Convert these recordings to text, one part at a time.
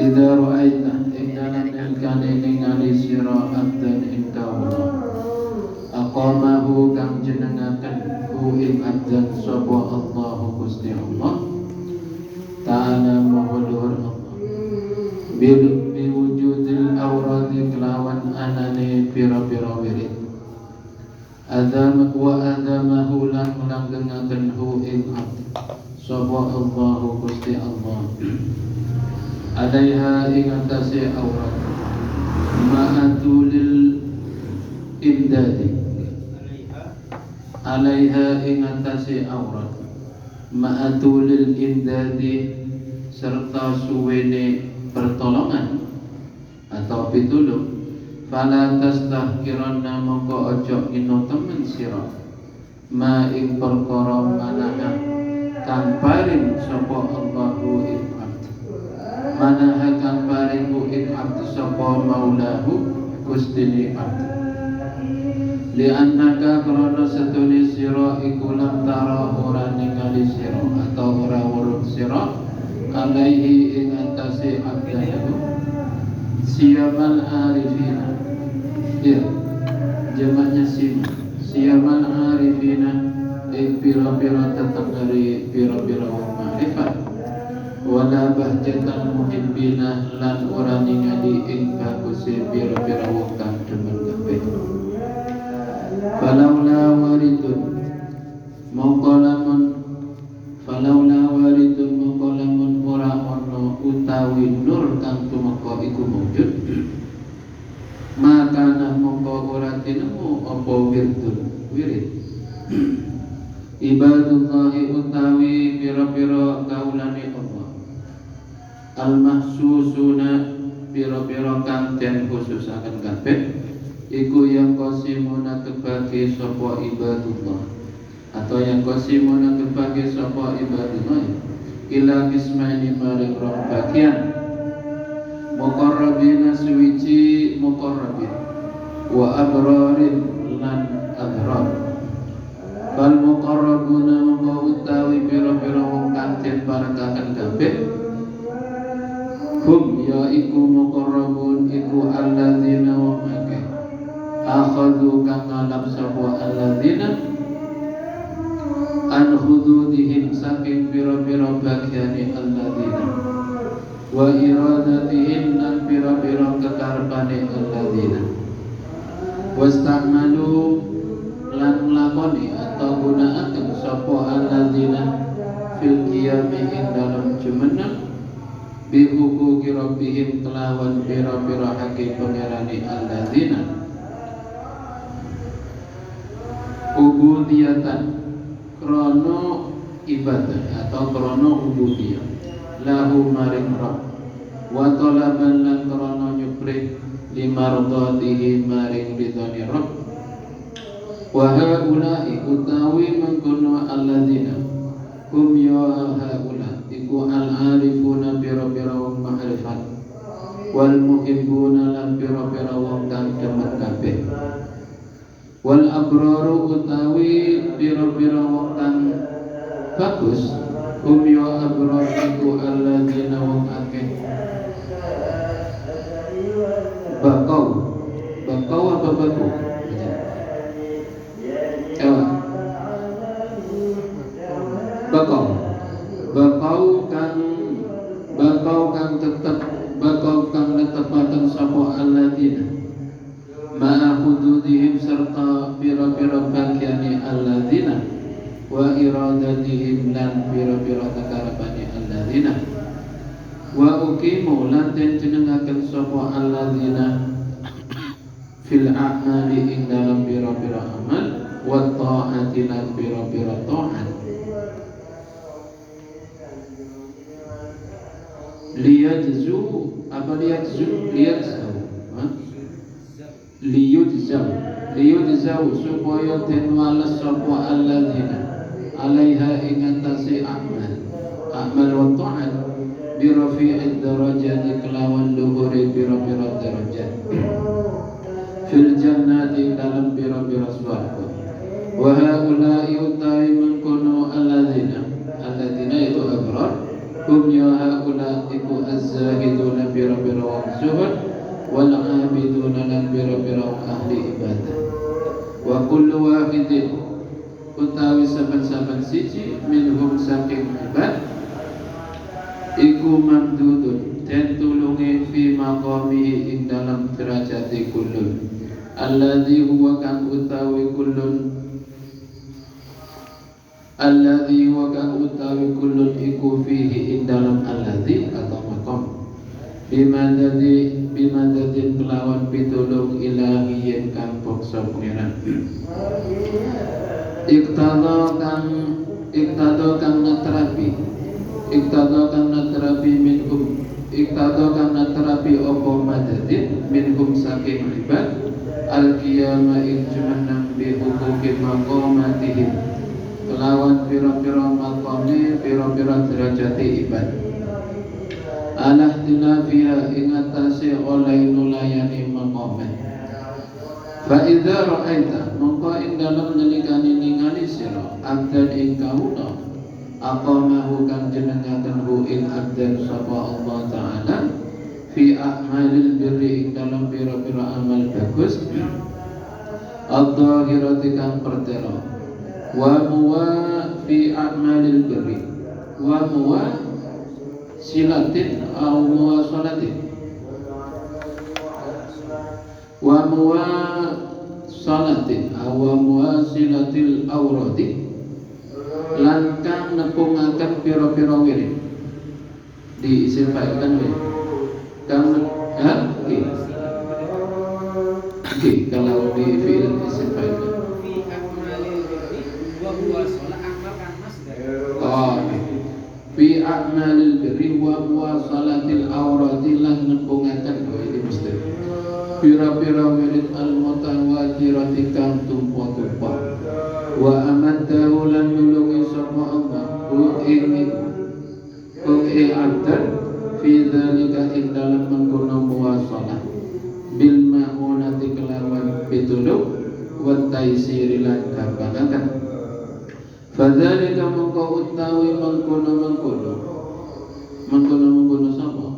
idza ra'aita ing dalam nalkane ningali sira abdan ing kawula aqamahu kang jenengaken hu ing abdan sapa Allah Gusti Allah ta'ala maha luhur Allah biwujudil awradi kelawan anane pira-pira wirid adamahu lan melanggengaken hu ing abd sapa Allah Gusti Allah alaiha ing atase awrat ma'atulil imdadi alaiha ing atase awrat ma'atulil imdadi serta suwene pertolongan atau pitulung fala tastahkiranna mongko ojo ino temen sira ma ing perkara manaha kang paring sapa Allahu ing abd manaha kang paring ing abd sapa maulahu gustine abd li annaka krana setune sira iku lam tara ora ningali sira atau ora weruh sira alaihi ing atase abdanahu siyamal arifina ya jamaknya siyamal arifina ing pira-pira tetangari pira-pira wong makrifat wala bahjatan muhibbina lan ora ningali ing baguse pira-pira wong kang demen kabeh falaula waridun mongko lamun ora ana utawi nur kang tumeka iku mujud maka mongko ora tinemu apa wirid ibadullahi utawi pira-pira kaulane Allah al-mahsusuna pira-pira kang den khususaken kabeh iku yang qasimuna kebagi sapa ibadullah atau yang qasimuna kebagi sapa ibadullah ila kismaini maring rong bagian muqarrabina suwici muqarrabin wa abrarin lan abrar fal muqarrabuna mongko utawi pira-pira wong kang den parekaken kabeh hum ya iku muqarrabun iku alladzina wa akeh akhadhu kang ngalap sapa alladzina an hududihim saking pira-pira bagiane alladzina wa iradatihim lan pira-pira kekarepane alladzina wasta'malu lan nglakoni atau gunakaken sapa alladzina fil qiyami ing dalem jumeneng bi huquqi rabbihim kelawan pira-pira hak pangerane alladzina ubudiyatan krono ibadah atau krono ubudiyah lahu maring rabb wa talaban lan krono nyupri limardatihi maring ridhani rabb wa haula'i utawi mengkono alladzina hum ya haula iku al-arifuna pira-pira wong ma'rifat wal muhibbuna lan pira-pira wong kang demen kabeh wal abraru utawi pira-pira wong kang bagus hum ya abrar iku alladzina wong akeh bakau apa bakau bakau kang netepaken sapa alladzina ma'a hududihim serta pira-pira bagiane alladzina wa iradatihim lan pira-pira kakarepane alladzina wa uqimu lan den jenengaken sapa alladzina fil a'mali ing dalam pira-pira amal wa ta'ati lan pira-pira ta'at liyajzu liyujzau supaya den wales sapa alladzina alaiha ing atase amal wa ta'at bi rafi'id darajati kelawan luhuri pira-pira derajat fil jannati dalam pira-pira swarga wa haula'i utawi mengkono alladzina itu abrar hum ya haula iku az-zahiduna bira-bira wong zuhud wal abiduna lan bira-bira wong ahli ibadah. Wa kullu wahidin utawi saben-saben siji minhum saking ibad iku mamdudun den tulungi fi maqamihi ing dalam derajati kullun alladzi huwa kang utawi kullun alladzi huwa kang utawi kullun iku fihi ing dalam alladzi atau maqam bimadadin kelawan pitulung ilahiyin kang boksa pengiran iktadha kang natrapi minhum iktadha kang natrapi apa madadin minhum saking ibad al-qiyama ing jumanam bi hukuki maqamatihim kelawan pira-pira maqami pira-pira derajati ibad alah tilafiha ing atase oleh nulayani maqamat fa idza ra'aita mongko ing dalem nalikane ningali sira abdan ing kawula aqamahu kang jenengaken hu ing abdan sapa Allah taala fi a'malil birri ing dalam pira-pira amal bagus adh-dhahirati kang pertela wa muwa fi a'malil birri wa muwa silatin au muwasalatin wa muwasalatin au muwasilatil awradi lan kang nepungaken pira-pira wirid di isim fa'il kan kang kalau di fi'il isim fa'il fi a'malil birri wa muwasalah amal kan masdar fi a'malil birri wa muwasalatil awradi lan nepungaken ini mesti pira-pira wirid al-mutawatirati kang tumpa-tumpa wa amaddahu lan nulungi sapa Allah hu ing abdan fi dzalika ing dalam mengkono muwasalah bil ma'unati kelawan pitulung wa taisiri lan gampangaken fadzalika mengko utawi mengkono sapa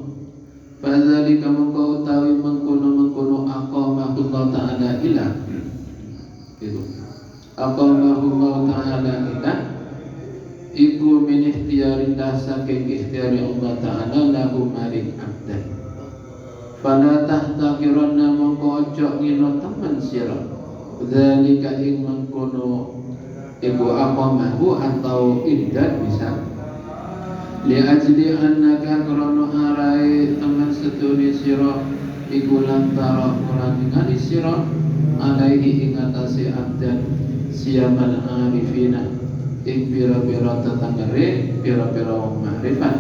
fadzalika mengko utawi mengkono aqamahu Allah taala ila gitu aqamahu Allah taala ila iku min ikhtiyarillah saking ikhtiyari Allah taala lahu maring abdan fala tahtaqiranna mongko ojo ngino temen sira dzalika ing mengkono iku aqamahu atau iddat bisa li ajli annaka krono arai temen sedune sira iku lantara ora ningali sira alaihi ing atase abdan siamal arifina ing pira-pira tetanggere pira-pira wong makrifat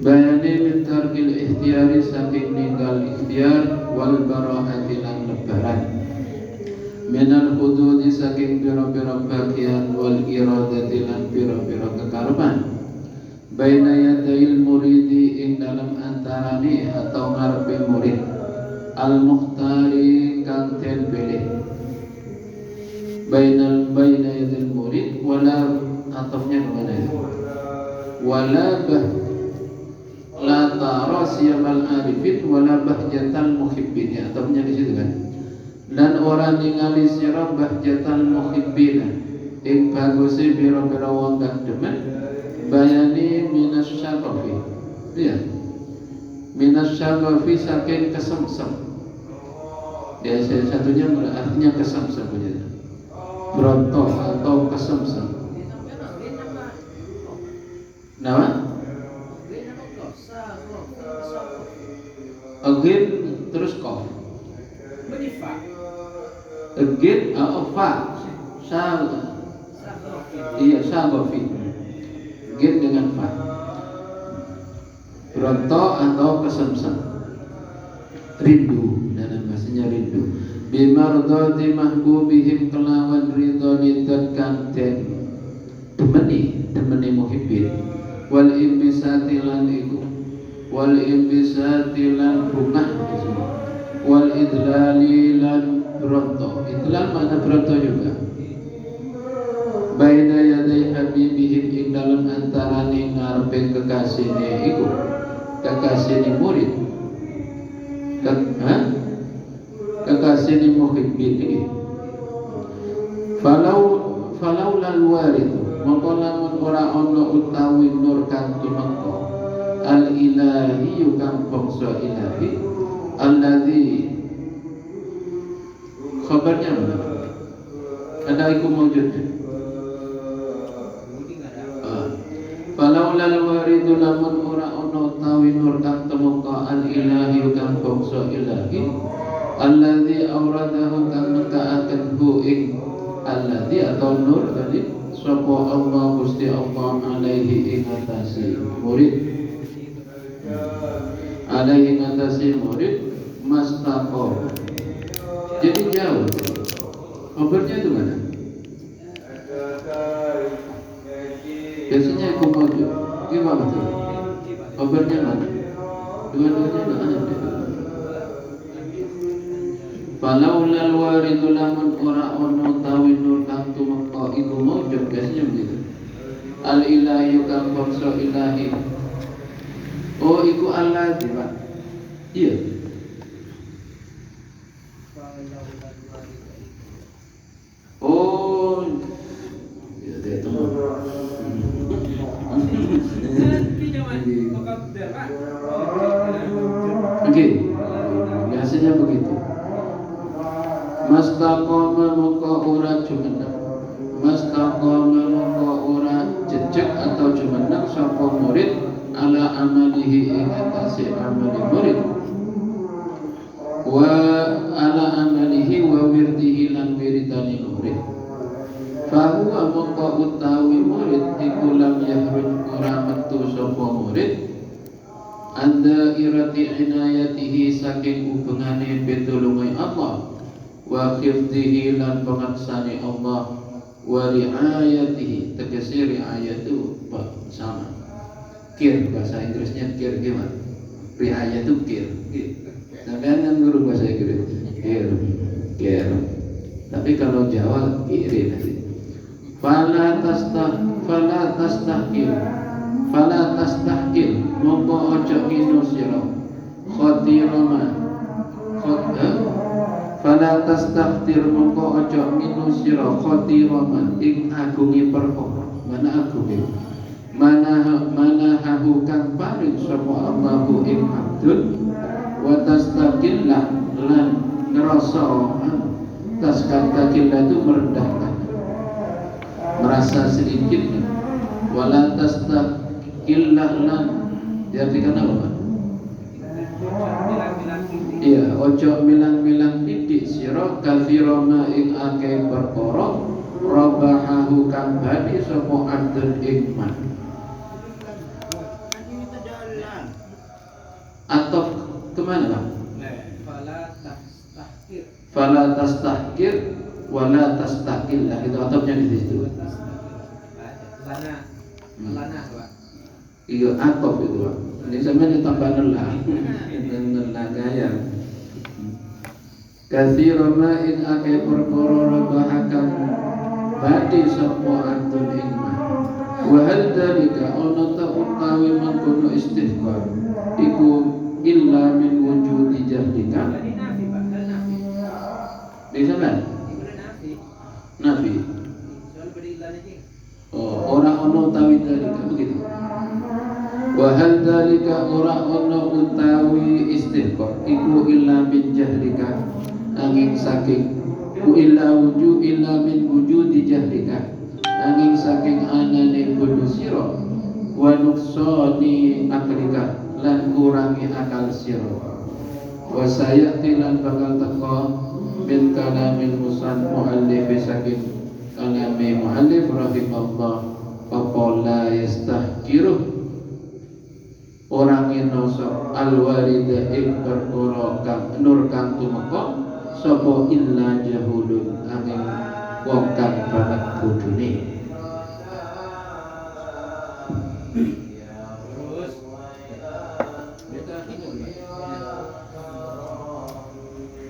bayane min tarkil ikhtiyari saking ninggal ikhtiyar wal bara'ati lan lebaran minal hududi saking pira-pira bagian wal iradati lan pira-pira kekarepan baina yadail muridi ing dalam antarane atau ngarepe murid al mukhtari kang den pilih baina yadil murid wala atafnya kemana itu wala bah la tara siyamal arifin wala bahjatal muhibbin atafnya di situ kan dan orang ningali sira bahjatal muhibbin ing baguse pira-pira wong kang demen bayani minas syarafi iya minas syarafi saking kesemsem ya satunya artinya kesemsem begitu berontok atau kesemsem. Nama? Again terus kof. Again fa. Iya sagofi. Again dengan fa. Berontok atau kesemsem. Rindu dalam bahasanya rindu. Bimardati mahbubihim kelawan ridhoni dan kanten demeni muhibbin wal imbisati lan iku wal imbisati lan bungah wal idlali lan bronto idlal mana bronto juga baina yadai habibihim ing dalam antarane ngarepe kekasihne iku kekasihne murid kekasihne muhibbin iki falau lal warid mongko lamun ora ana utawi nur kang tumeka al ilahi kang bangsa ilahi alladzi khabarnya mana ada iku mawjud falau lal warid lamun ora ana utawi nur kang tumeka al ilahi kang bangsa ilahi alladzi auradahu kang nekaaken hu ing alladzi atau nur tadi sapa Allah Gusti Allah alaihi ing atase murid alaihi ing atase murid mastaqo jadi jauh kabarnya itu mana biasanya aku mau gimana tuh kabarnya mana dua-duanya mana falau lal waridu lamun ora ono tawi nur kang tumeka iku maujud biasanya begitu al ilahi kang bangsa ilahi oh iku Allah Pak iya oh ya dia tuh oke biasanya begitu mastaqama mongko ora jumeneng mastaqama mongko ora jejeg atau jumeneng sapa murid ala amalihi ing atase amali murid wa ala amalihi wa wirdihi lan wiridani murid fa huwa mongko utawi murid iku lam yahruj ora metu sapa murid anda irati inayatihi saking hubungane pitulunge Allah wa khifdihi lan pengaksani Allah wa riayatihi tegese riayatu sama kir bahasa Inggrisnya kir gimana riayatu kir sampean kan guru bahasa Inggris kir tapi kalau Jawa kiri nanti fala tastahkil mongko ojo ino sira khatirama fala tastahtir mongko ojo ino sira khatirama ing agungi perkara mana agungi mana hahu kang paring sapa Allahu ing abdun wa tastaqillah lan ngerasa tasqillah itu merendahkan merasa sedikit wala tastaqillah lan diartikan apa? Iya, ojo milang-milang titik sira kafirama ing akeh perkara rabahahu kang bani sapa abdun ing man atau kemana Pak? Fala tastahkir wala tastaqillah itu atopnya di situ. Lana Pak. Iya atop itu Pak. Ini sampai ditambah nelah gaya. Katsirama in akeh perkara rabahakan badi sapa abdun ing man. Wa hal dalika ana ta utawi mangkono istihqar iku illa min wujudi jahdika. Bisa kan? Nafi. Oh, orang ono tawi dalika begitu. Wa hal dalika ora ono utawi istihqar iku illa min jahdika angin saking illa min wujudi jahdika angin saking anane kudu sira wa nuqsani aklika lan kurangi akal sira wa sayati lan bakal teka min kalamil muallif saking kalame muallif rahimahullah faqala yastahkiru orang inoso alwarida ing perkara kang nur kang tumeka sapa illa jahulun angin wong kang banget bodhone. Terus beda ini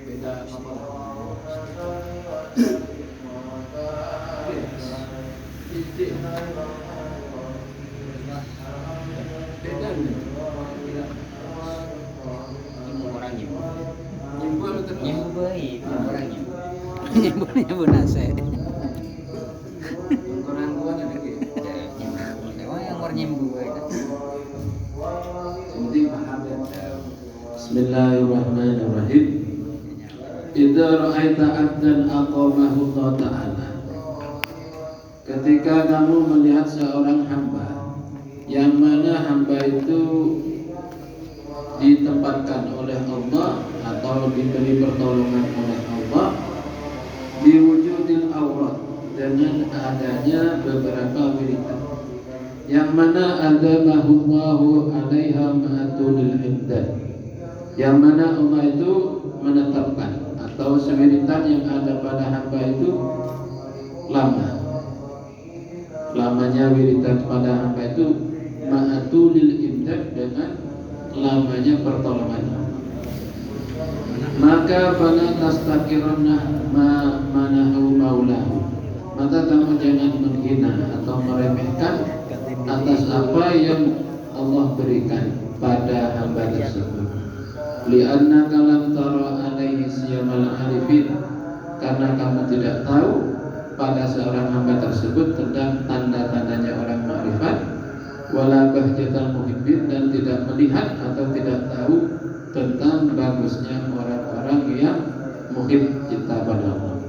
beda apa? orang nyimbu. terus. Nyimbu baik, orang nyimbu. Nyimbu nase. Orang gua ada lagi. Nyimbu. Dewa yang orang nyimbu baik. Penting paham ya. Bismillahirrahmanirrahim. Idza ra'aita 'abdan aqamahu Allah Ta'ala. Ketika kamu melihat seorang hamba yang mana hamba itu ditempatkan oleh Allah atau diberi pertolongan oleh Allah biwujudil aurat, dengan adanya beberapa wiridan yang mana ada mahullahu alaiha ma'atulil iddah, yang mana Allah itu menetapkan atau sewiritan yang ada pada hamba itu lamanya wiridan pada hamba itu ma'atulil iddah, dengan lamanya pertolongan. Maka fala tastakiranna ma manahu maulahu, maka kamu jangan menghina atau meremehkan atas apa yang Allah berikan pada hamba tersebut. Li'annaka lam tara alaihi siyamal arifin, karena kamu tidak tahu pada seorang hamba tersebut tentang tanda-tandanya orang ma'rifat, wala bahjatal muhibbin, dan tidak melihat atau tidak tahu tentang bagusnya orang-orang yang muhib cinta pada Allah.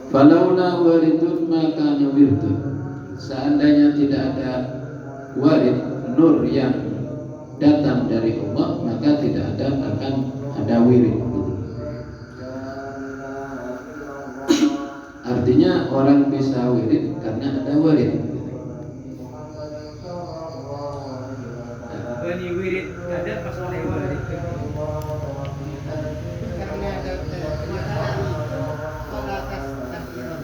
Falaula waridun maka wirdun, seandainya tidak ada warid nur yang datang dari Allah, maka tidak akan ada wirid. Artinya orang bisa wirid karena ada warid. Bani wirid ada pas oleh warid. Karena ada kenyataan pelatas takdiran.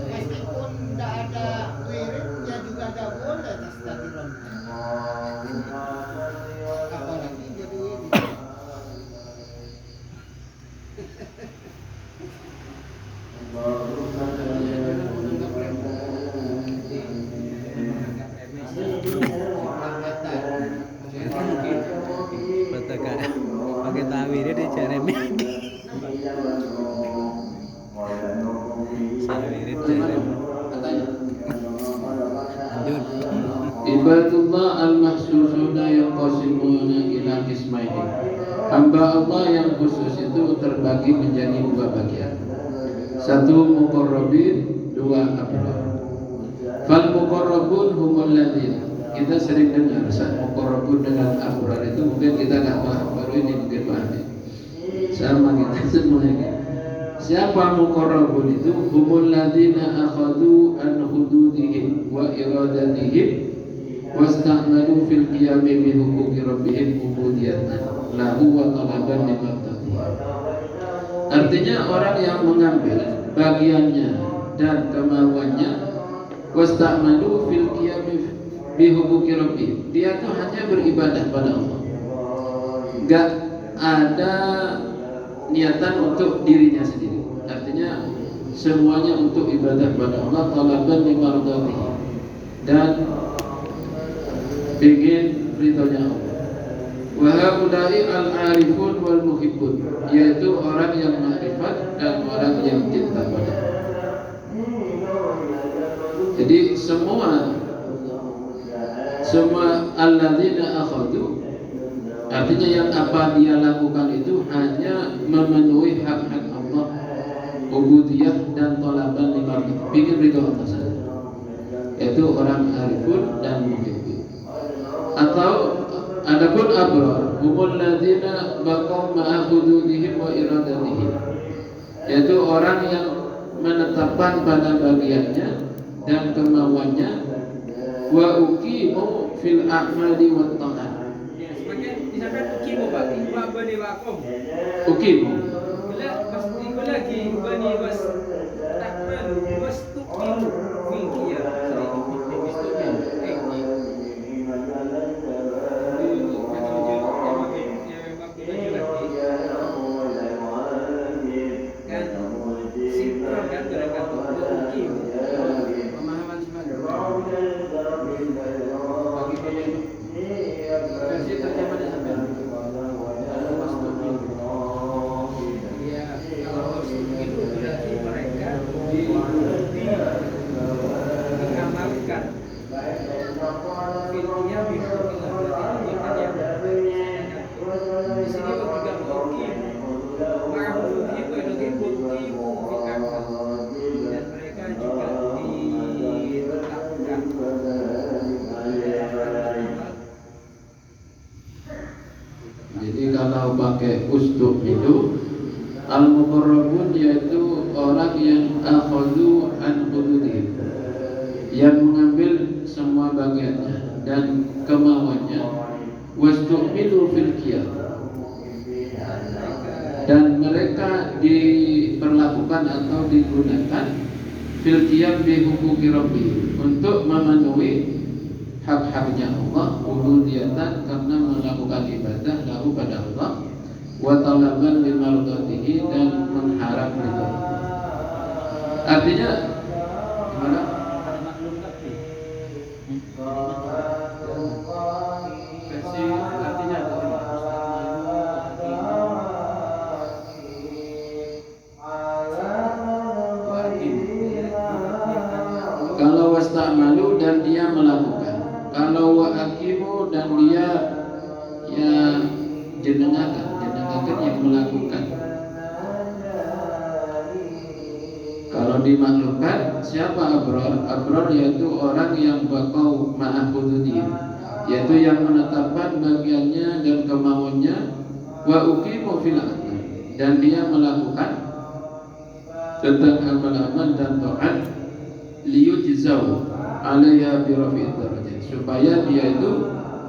Meskipun tidak ada wirid, ya juga tidak boleh takdiran. Apalagi jadi wirid. Pakai tawirnya di Jeremy. Sawirit Jeremy. Lanjut. Ibadullah al-mahsusuna yanqasimuna ila qismaini. Hamba Allah yang khusus itu terbagi menjadi dua bagian. Satu muqarrabin, dua abrar. Fal muqarrabun humul ladzina. Kita sering dengar saat muqarrabun dengan abrar itu mungkin kita enggak paham, baru ini mungkin paham. Sama kita semuanya. Siapa muqarrabun itu? Humul ladzina akhadhu an hududihim wa iradatihim wasta'malu fil qiyami bi huquqi rabbihim ubudiyatan lahu wa talaban limartatihi. Artinya orang yang mengambil bagiannya dan kemauannya wasta'malu fil qiyami bi huquqi rabbihim, dia tuh hanya beribadah pada Allah, enggak ada niatan untuk dirinya sendiri. Artinya semuanya untuk ibadah pada Allah, talaban limardatihi, dan ingin ridhonya Allah. Wa haula'i al-arifun wal muhibbun, yaitu orang yang ma'rifat dan orang yang cinta pada Allah. Jadi semua alladzina akhadhu, artinya yang apa dia lakukan itu hanya memenuhi hak-hak Allah, ubudiyah dan talaban limardi, ingin ridho Allah saja, yaitu orang arifun dan muhibbun. Atau adapun abrar, humul ladzina baqaw ma'a hududihim wa iradatihim, yaitu orang yang menetapkan pada bagiannya dan kemauannya, wa uqimu fil a'mali wat ta'at. Misalkan ukimu bagi, wa bani wakum. Uqimu. Ikut lagi bani was takmalu was tukimu fikir. Kan sinkron kan dengan kata ukimu. Pemahaman sebenarnya. pakai ustuk itu. Al-muqarrabun yaitu orang yang akhadhu an hududihim, yang mengambil semua bagiannya dan kemauannya. Wastu'milu fil qiyam, dan mereka diperlakukan atau digunakan fil qiyam bi huquqi rabbih, untuk memenuhi hak-haknya Allah, uluhiyatan, karena melakukan ibadah lahu pada Allah, wa talaban li mardatihi, dan mengharap ridha Allah. Artinya gimana? Versi artinya kalau wasta'malu, dan dia melakukan. Kalau wa aqimu, dan dia jenengakan yang melakukan. Kalau dimakhlukkan, siapa abror? Abror yaitu orang yang bakau ma'ahududihim, yaitu yang menetapkan bagiannya dan kemauannya. Wa uqimu fil amal, dan dia melakukan tentang amal-amal dan taat, liyujzau alaiha bi rafi'id darajat, supaya dia itu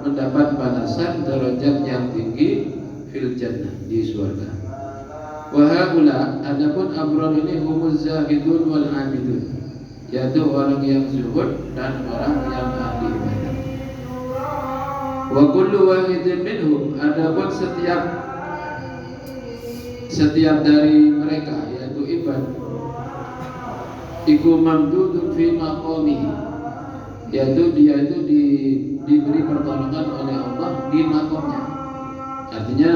mendapat balasan derajat yang tinggi fil jannah, di surga. Wa haula, adapun abror ini humuz zahidun wal abidun, yaitu orang yang zuhud dan orang yang ahli ibadah. Wa kullu wahidin minhum, adapun setiap dari mereka, yaitu ibad, iku mamdudun fi maqamihi, yaitu dia itu diberi pertolongan oleh Allah di makomnya. Artinya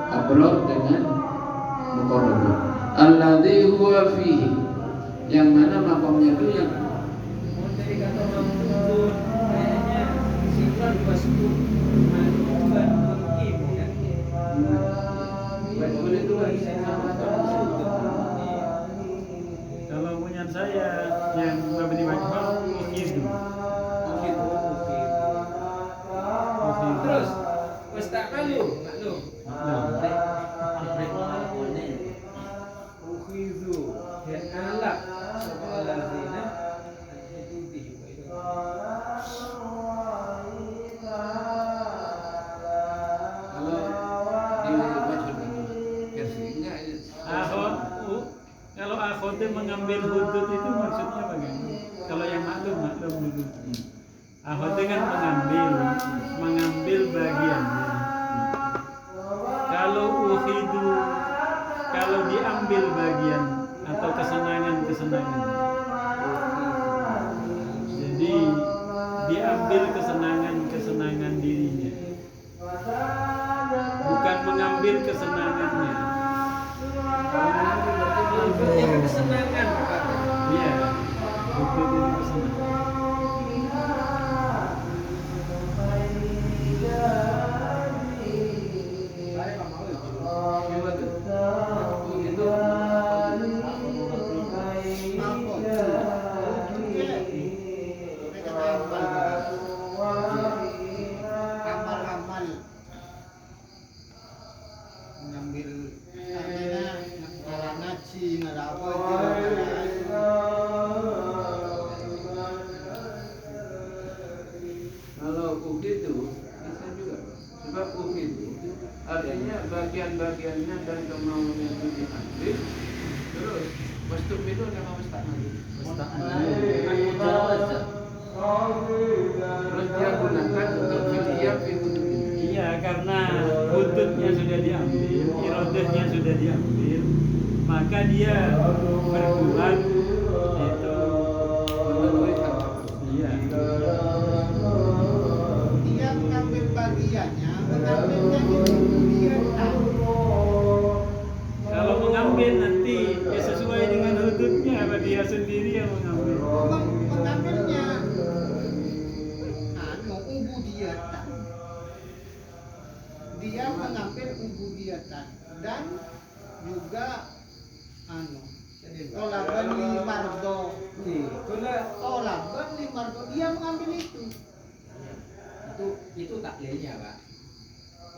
abror dengan muqarrabun. Alladzi huwa fihi, yang mana makomnya itu yang dari kata mamdud kayaknya sifat wastu bukan mungkin ya. betul itu lagi Kalau punya saya yang memberi majmul itu. Terus wasta'malu maklum. Ukhizu dan alaq sebalazina Kalau akhode mengambil hudud itu maksudnya bagaimana? Kalau yang maklum hudud. Akhode kan mengambil bagiannya. Kalau ukhidu, kalau diambil bagian atau kesenangan. Jadi diambil kesenangan dirinya, bukan mengambil kesenangannya. ini kesenangan Pak. Iya, hudud itu kesenangan. Amal-amal mengambil artinya ngala ngaji, ngala apa itu. Kalau ukhidu bisa juga, sebab ukhidu artinya bagian-bagiannya dan kemauannya itu diambil. Terus wastu'milu sama wasta'malu, terus dia gunakan untuk fidyah fitudun. Iya, karena hududnya sudah diambil, iradahnya sudah diambil, maka dia berbuat itu memenuhi hak. iya. Dia mengambil bagiannya, mengambilnya itu dia tahu. Kalau mengambil nanti ya sesuai dengan hududnya, apa dia sendiri yang mengambil. Mengambilnya ubudiyatan. Dia mengambil ubudiyatan dan juga tolaban limardo. Tolaban limardo, dia mengambil itu. Itu taklilnya Pak.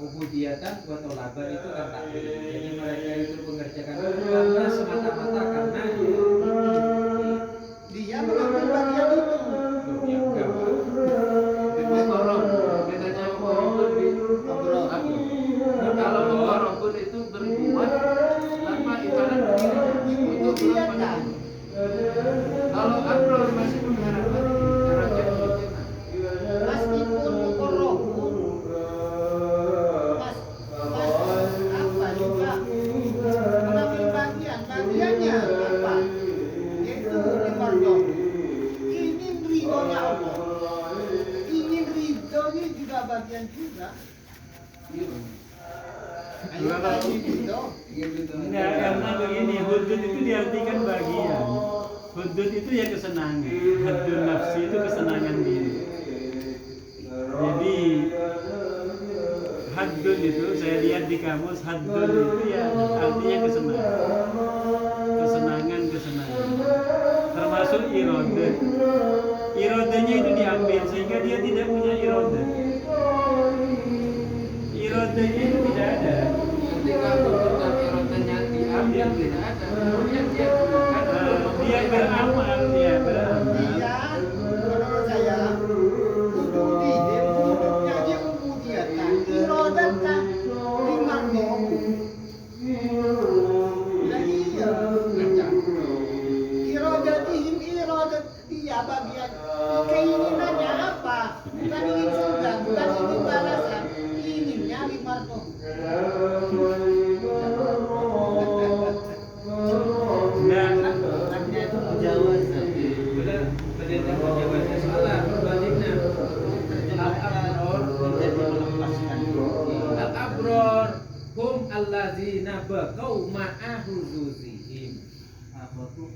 ubudiyatan wa tolaban itu kan takdir. Jadi mereka itu mengerjakan itu karena semata-mata karena Dia mengambil bagian itu. ya enggak. Muqarrab, kita jawab muqarrab di Ngobrol. kalau muqarrab itu berbuat tanpa ibarat begini untuk bulan penuh. Kalau abror masih mengharapkan derajat sunnah. Meskipun muqarrab pun apa juga mengambil bagiannya apa? Yaitu dimardoh. Ingin ridhonya Allah. Ingin ridhonya juga bagian juga. Ayo tadi ridho. Nah, karena begini, hudud itu diartikan bagian. Hudud itu ya kesenangan. Haddun nafsi itu kesenangan diri. Jadi haddun itu saya lihat di kamus, haddun itu ya artinya kesenangan. Kesenangan. Termasuk irodah. Irodahnya itu diambil sehingga dia tidak punya irodah. Irodahnya itu tidak ada. Ketika hudud dan iradahnya diambil tidak ada. Kemudian dia gunakan Dia beramal. Dia menurut saya ubudiyah hidupnya dia ubudiyatan irodatan limardoh. Nah iya irodatihim irodat dia bagian keinginannya apa? Bukan ingin surga, bukan ingin balasan, inginnya limardoh. Maknanya itu mujawazah. Benar mujawazah salah berbandingnya al-abror Menjadi melepaskan diri. al-abror hum allazina baqau ma'a huzuzihim. Apa tuh?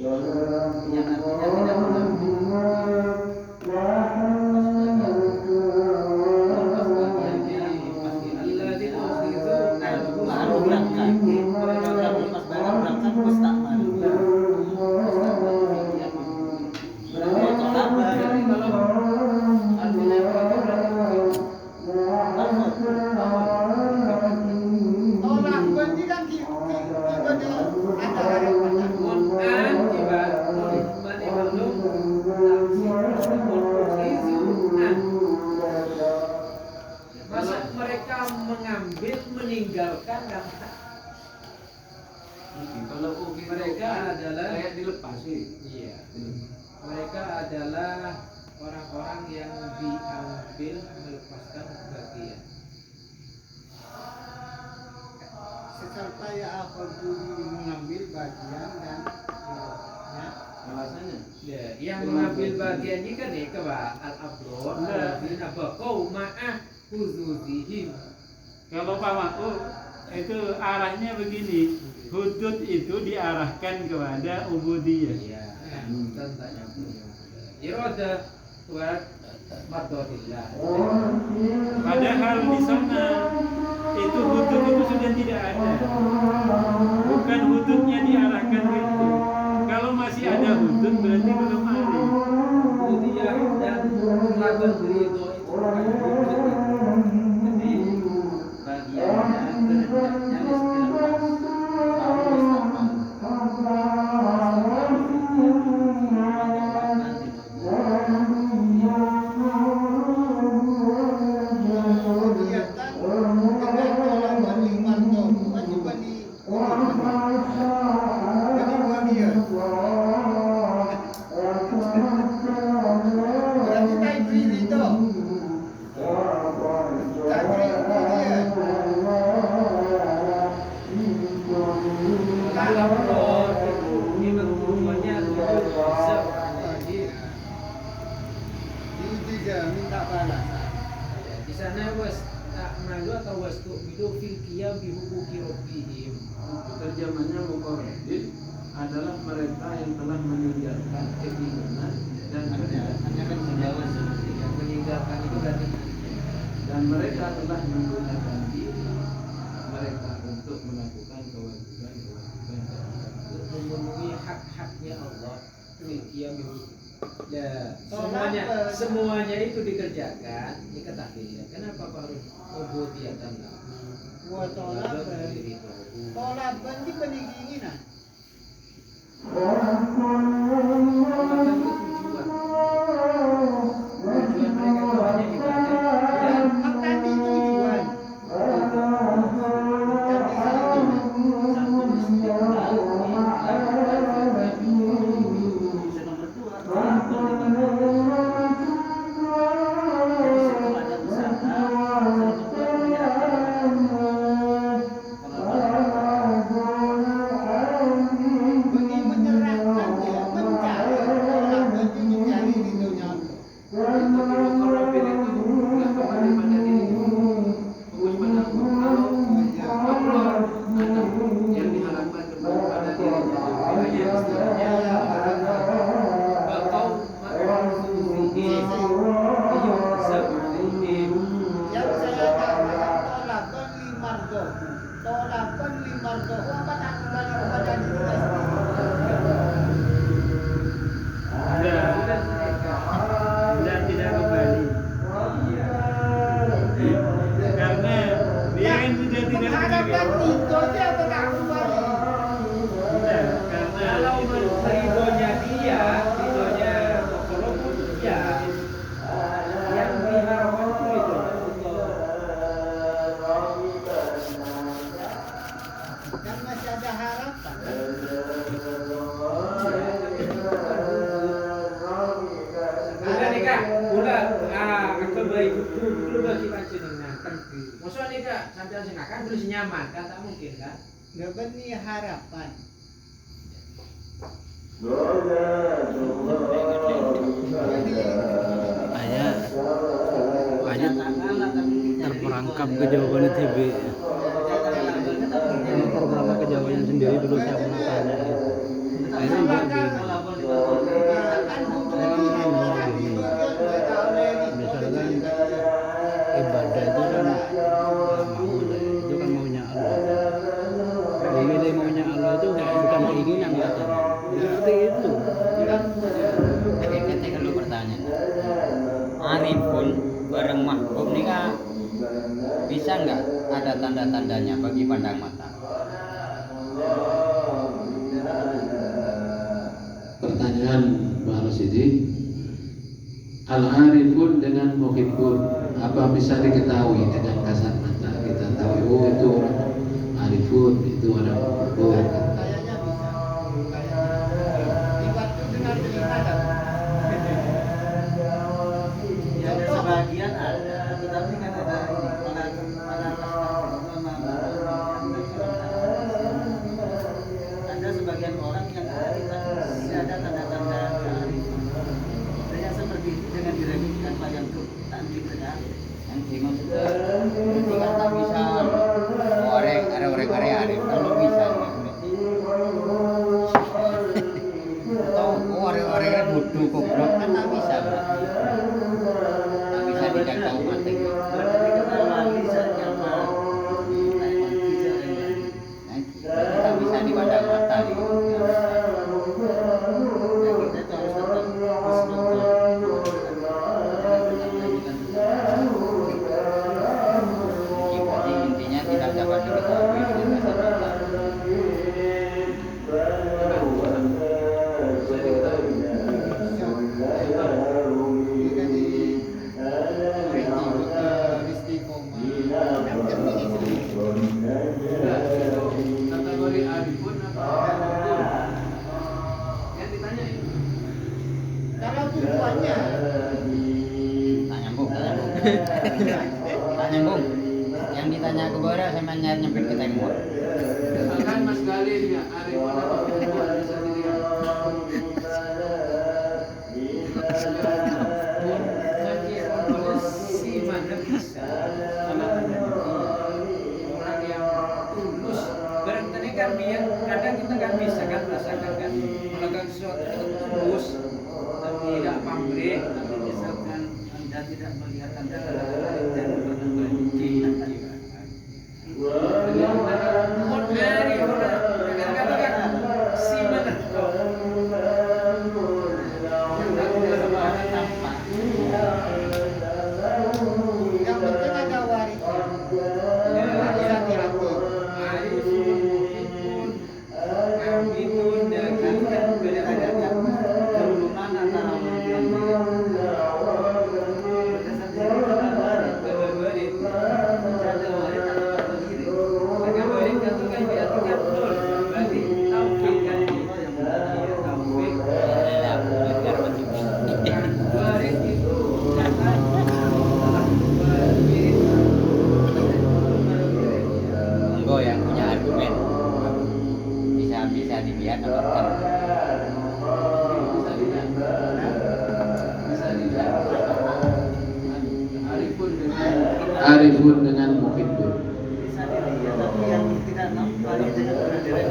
Yang artinya tidak mengambil. Allazina ukhizu Baru berangkat. Pas barang berangkat mustakmal. Berarti tolaban. artinya Tolak berarti kan tiba di ada harapan. Quran ibarat mani belum masa mereka mengambil meninggalkan dan kalau ukhi mereka adalah kayak dilepas sih. iya mereka adalah orang-orang yang diambil melepaskan bagian. Serta ya akhadu mengambil bagian dan irodahnya. Alasannya Ya, yang mengambil bagian ini kan ya al-abror alladzina baqau ma'a huzuzihim. Kalau Pak Makul itu arahnya begini, hudud itu diarahkan kepada ubudiyah. Iya, tentanya iroda buat mardotillah. Padahal di sana itu hudud itu sudah tidak ada. Bukan hududnya diarahkan ke itu. Kalau masih ada hudud berarti belum ada. Ubudiyah dan tolaban ridho itu bukan wujud. Jadi bagiannya kehendaknya dilepas. Baru mustakmal. Kegiatan dengan tolaban limardoh bukan juga di jadi bagian. Berarti tak beri ridho. Tak beri ubudiyah. Al-abror itu memang tujuannya untuk bisa Diuji je minta balasan. di sana was tak malu atau was tu'midu fil qiyam bi huquqi rabbihim. terjemahnya muqarrabin adalah mereka yang telah meninggalkan keinginan dan Hanya kan mujawazah. Yang meninggalkan itu berarti dan mereka telah menggunakan diri mereka untuk melakukan kewajiban-kewajiban untuk memenuhi hak-haknya Allah fil qiyam bi huquqi. Ya, semuanya itu dikerjakan, diketahui. Kenapa kok harus ubudiyatan? Wa tolaban. Tolaban di peningginan. Tujuan mereka itu hanya ibadah. Ya, makan di tujuan. Bagi menyerahkan ya, mencari tolaban itu mencari ridhonya Allah. Orang pilih itu nggak kembali pada diri, fokus pada Allah. Allah ada yang diharapkan kembali pada diri. Hanya istilahnya bakau makhluk seperti Yang saya katakan tolaban limardo apa tak kembali kepada diri kita sendiri. dan tidak kembali. Karena dia kan sudah tidak Mengharapkan ridhonya atau tak kembali. karena kalau itu ridhonya dia, ridhonya kalau pun ya yang diharapkan itu ridhonya Dan masih ada harapan. Udah nikah, udah aku baik betul bagi panjenengan kan. Maksudnya nikah sampai sing akan terus nyaman kan tak mungkin kan. Nggak benih harapan. Banyak terperangkap ke jawabannya TB. Terperangkap ke jawabannya sendiri dulu saya pernah tanya. Akhirnya dia gini. Misalkan ibadah itu kan mau itu kan maunya Allah. Memilih maunya Allah itu bukan keinginan katanya. Seperti itu. Tapi kita kalau bertanya, Arifun bareng mahbub ini kan bisa nggak ada tanda-tandanya bagi pandang mata? Pertanyaan Pak Rosidi, Al-Arifun dengan Muhibbun, apa bisa diketahui dengan kasat mata? Kita tahu, oh itu orang Arifun, itu orang Muhibbun. Kayaknya bisa. Dibantu dengan keimanan. Ya ada sebagian ada, tetapi kan ada ada sebagian orang yang kita ada tanda-tanda kearifan. Saya seperti itu dengan diremehkan yang tadi sekali. Yang dimaksudnya ketika tak bisa orang arif kalau bisa atau orang bodoh goblok kan tak bisa berarti. Tak bisa dijangkau mati. Berarti kenal wali saja tak bisa dipandang mata gitu. Kita harus tetap berarti intinya tidak dapat diketahui dengan kasat mata. kategori Arifun apa Muhibbun? Yang ditanya itu. Kalau tujuannya Tak nyambung. Tak nyambung. Yang ditanya ke Bora sama nyempit ke tembok. Misalkan Mas Galil ya, Arifun apa Muhibbun bisa dilihat. Si mana bisa sama orang yang tulus berarti kan biar kadang kita kan bisa kan merasakan kan melakukan sesuatu itu tulus dan tidak pamrih tapi misalkan Anda tidak melihat tanda-tanda dan berbenci dari orang katakan si mana arifun dengan muhibbun. Bisa dilihat tapi yang tidak nampak itu dengan berdirect.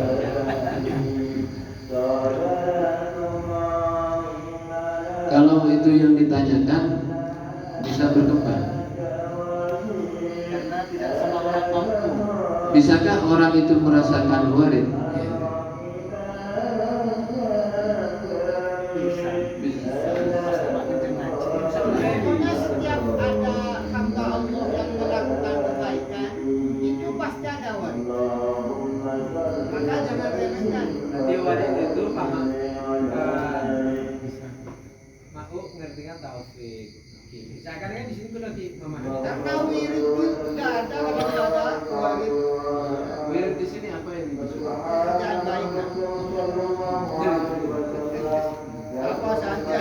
Kalau itu yang ditanyakan bisa berkembang. Karena tidak semua orang mampu. Bisakah orang itu merasakan warid? Bisa. Bisa. Sama kenceng ngaji. Pokoknya setiap ada hamba Allah yang melakukan kebaikan, itu pasti ada wadah. Maka jangan remehkan. Berarti wadah itu paham makhluk ngerti kan taufik. Misalkan kan di sini tuh lagi memahami Karena wirid itu tidak ada kalau tidak ada warid. Wirid di sini apa yang dimaksud? Kerjaan baik. Apa saja.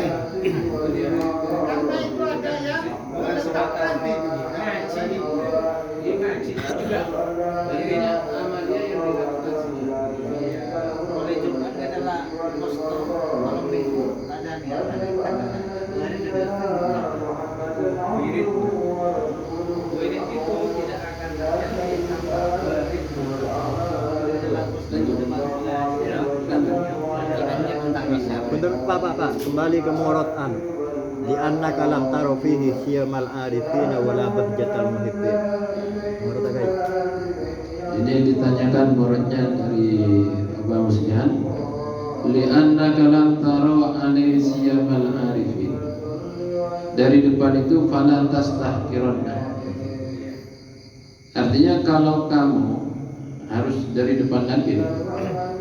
Karena itu ada yang menetapkan diri. ngaji. Dia ngaji juga. Akhirnya amalnya yang dilakukan sini. Mulai Jumat adalah poster malam minggu ada niat Wirid. Wirid itu tidak akan terjadi tanpa wirid. Bentar Pak, kembali ke Morotan. Di anna kalam taro fihi siyamal arifina wala bahjatal muhibbin. Menurut Agai. Ini ditanyakan muridnya dari Abah Muslihan. Li anna kalam taro alaihi siyamal arifin. Dari depan itu fala tastahqironna. Artinya kalau kamu harus dari depan lagi.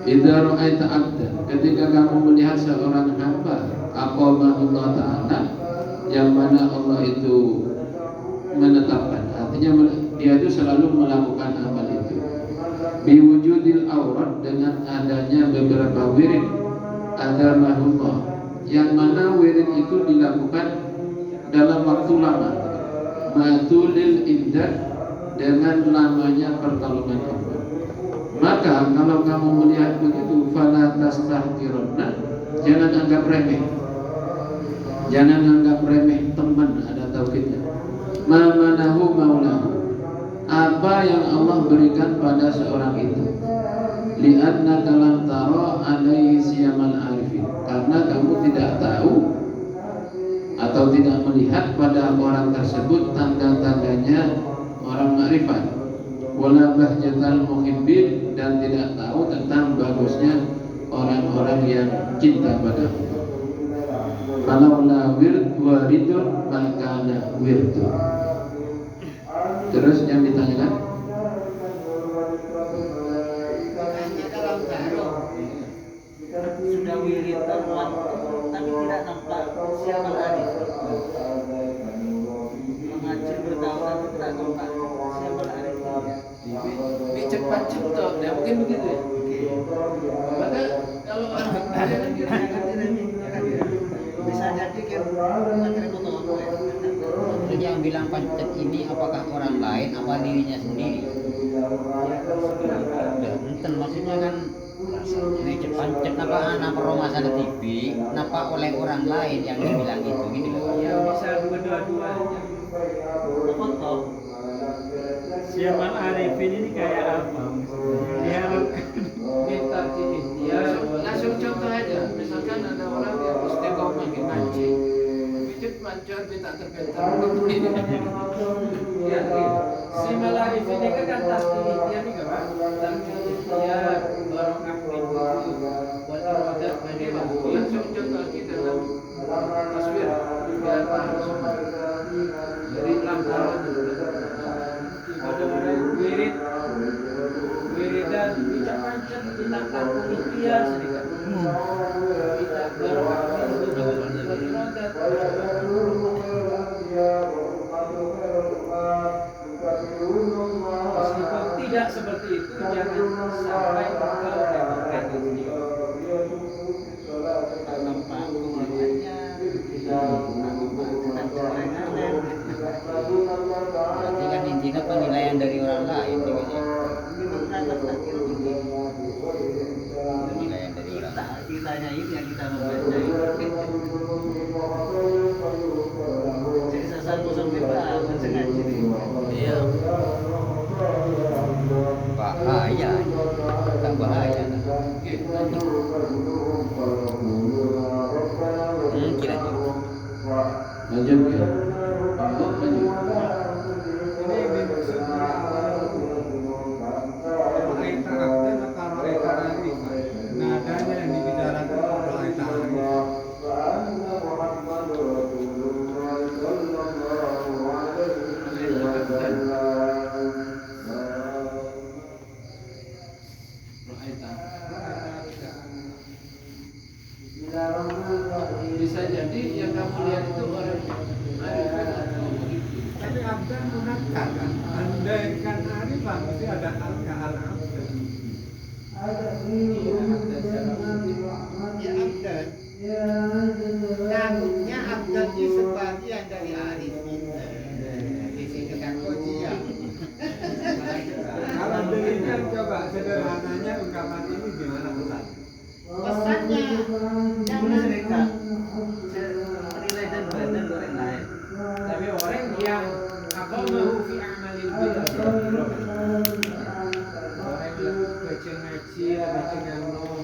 Idza ra'aita 'abdan, ketika kamu melihat seorang hamba aqama Allah Ta'ala yang mana Allah itu menetapkan, artinya dia itu selalu melakukan amal itu biwujudil aurat, dengan adanya beberapa wirid adamahullah, yang mana wirid itu dilakukan dalam waktu lama, matulil imdad, dengan lamanya pertolongan Allah. Maka kalau kamu melihat begitu, fala tastahqironna, jangan anggap remeh. Jangan anggap remeh teman, ada taukidnya. Ma manahu maulahu, apa yang Allah berikan pada seorang itu. Li'anna lam tara alaihi siyamal arifin, karena kamu tidak tahu atau tidak melihat pada orang tersebut tanda-tandanya orang makrifat. Wala bahjatal muhibbin, dan tidak tahu tentang bagusnya orang-orang yang cinta pada Allah. Kalau la wird waridun makana wirdun. Terus yang ditanyakan, Makanya kalau taruh sudah wiridan tapi tidak nampak siapa arif. Mengaji bertahun-tahun tidak nampak siapa arif. cepat tuh, ya mungkin begitu ya. Maka kalau orang Bisa jadi kan materi foto Yang bilang pancet ini apakah orang lain apa dirinya sendiri? Ya, enten maksudnya kan ini pancet apa anak rumah sana TV, napa oleh orang lain yang dibilang itu gitu loh. Ya bisa dua-duanya. foto. Siamal Arifin ini kayak apa? Dia minta dia langsung contoh aja, misalkan ada orang yang istiqomah ngaji, pijit mancar minta terbentar, peduli dengan diri. ya Siamal Arifin ini kan tasbih dia nih kan, tasbih dia barokah itu buat roda bagaimana? Langsung contoh lagi dalam taswir biar paham semua. Jadi lantaran Ada wiridan kita pancet kita kampung ikhtiar sedikit kita barokah itu buat roda. Meskipun tidak seperti itu, jangan sampai engkau remehkan diri. Nampak kemaluannya, nampak ketancelengan. Berarti kan intinya penilaian dari orang lain gitu ya. Penilaian dari orang lain. Kitanya ini yang kita membaca itu. Jadi saya sampai bangun sengaja nih. Iya. Bahaya. Tak bahaya. Oke, lanjut. Kira-kira. Lanjut ya. Oh, lanjut. Ini dimaksud Ra'aita abdan atau Ra'aita arifan. Nadanya yang dibicarakan Ra'aita arifan. Bisa jadi yang kamu lihat itu orang arifan atau muridin. Tapi abdan munakkar kan. Andaikan arifan mesti ada al-abdan. Ya abdan. Takutnya abdan itu sebagian dari arifin. Di sini kan koja. Kalau demikian coba sederhananya ungkapan ini gimana pesan? Pesannya Boleh jangan mereka Rilai dan badan orang lain. Tapi orang yang aqamahu fi a'malil birr. Orang yang baca ngaji, baca ngano,